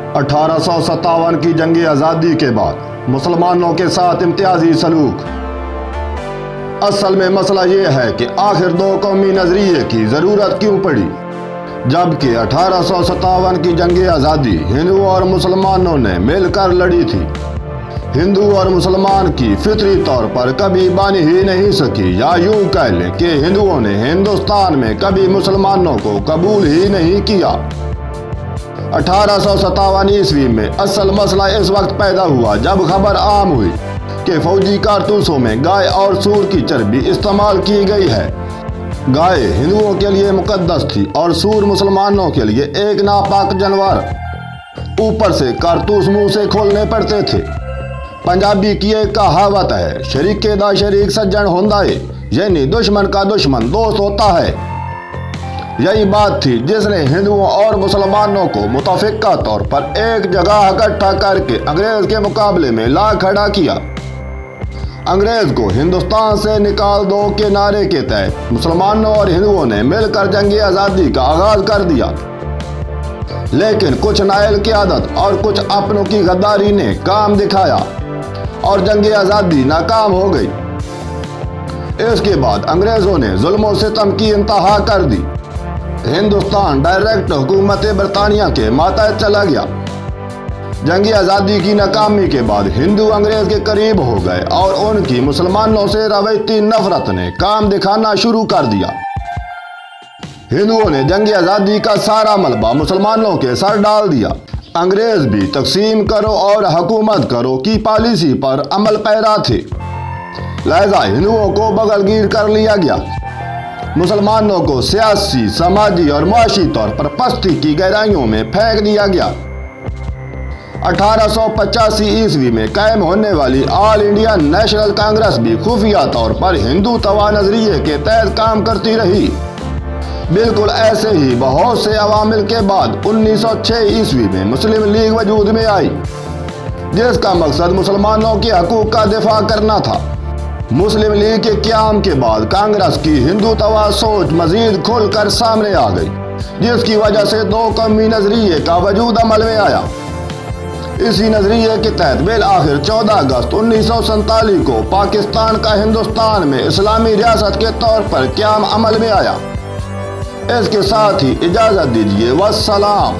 1857 की जंग आज़ादी के बाद मुसलमानों के साथ इम्तियाजी सलूक। असल में मसला ये है कि आखिर दो कौमी नजरिए की ज़रूरत क्यों पड़ी, जबकि 1857 की जंग आज़ादी हिंदुओं और मुसलमानों ने मिलकर लड़ी थी। हिंदू और मुसलमान की फितरी तौर पर कभी बन ही नहीं सकी, या यूं कह लें कि हिंदुओं ने हिंदुस्तान में कभी मुसलमानों को कबूल ही नहीं किया। 1857 ईस्वी में असल मसला इस वक्त पैदा हुआ जब खबर आम हुई कि फौजी कारतूसों में गाय और सूर की चर्बी इस्तेमाल की गई है। गाय हिंदुओं के लिए मुकद्दस थी और सूर मुसलमानों के लिए एक नापाक जानवर। ऊपर से कारतूस मुंह से खोलने पड़ते थे। पंजाबी की एक कहावत है, शरीके दा शरीक सज्जन होंदा है, यानी दुश्मन का दुश्मन दोस्त होता है। यही बात थी जिसने हिंदुओं और मुसलमानों को मुतफिका तौर पर एक जगह इकट्ठा करके अंग्रेज के मुकाबले में ला खड़ा किया। अंग्रेज को हिंदुस्तान से निकाल दो के नारे के तहत मुसलमानों और हिंदुओं ने मिलकर जंग आज़ादी का आगाज कर दिया। लेकिन कुछ नायल की आदत और कुछ अपनों की गद्दारी ने काम दिखाया और जंग आज़ादी नाकाम हो गई। इसके बाद अंग्रेजों ने जुल्म सितम की इंतहा कर दी। हिंदुस्तान डायरेक्ट हुकूमत बरतानिया के मातहत चला गया। जंग आज़ादी की नाकामी के बाद हिंदू अंग्रेज के करीब हो गए और उनकी मुसलमानों से रवायती नफरत ने काम दिखाना शुरू कर दिया। हिंदुओं ने जंग आज़ादी का सारा मलबा मुसलमानों के सर डाल दिया। अंग्रेज भी तकसीम करो और हुकूमत करो की पॉलिसी पर अमल पैरा थे, लिहाजा हिंदुओं को बगलगीर कर लिया गया। मुसलमानों को सियासी, समाजी और मुआशी तौर पर पस्ती की गहराइयों में फेंक दिया गया। 1885 ईस्वी में कायम होने वाली ऑल इंडिया नेशनल कांग्रेस भी खुफिया तौर पर हिंदू तवा नजरिए के तहत काम करती रही। बिल्कुल ऐसे ही बहुत से अवामिल के बाद 1906 ईस्वी में मुस्लिम लीग वजूद में आई, जिसका मकसद मुसलमानों के हकूक का दिफा करना था। मुस्लिम लीग के क़याम के बाद कांग्रेस की हिंदू तवा सोच मजीद खुलकर सामने आ गई, जिसकी वजह से दो कौमी नजरिए का वजूद अमल में आया। इसी नजरिए के तहत बिल आखिर 14 अगस्त 1947 को पाकिस्तान का हिंदुस्तान में इस्लामी रियासत के तौर पर क़याम अमल में आया। इसके साथ ही इजाज़त दीजिए, वस्सलाम।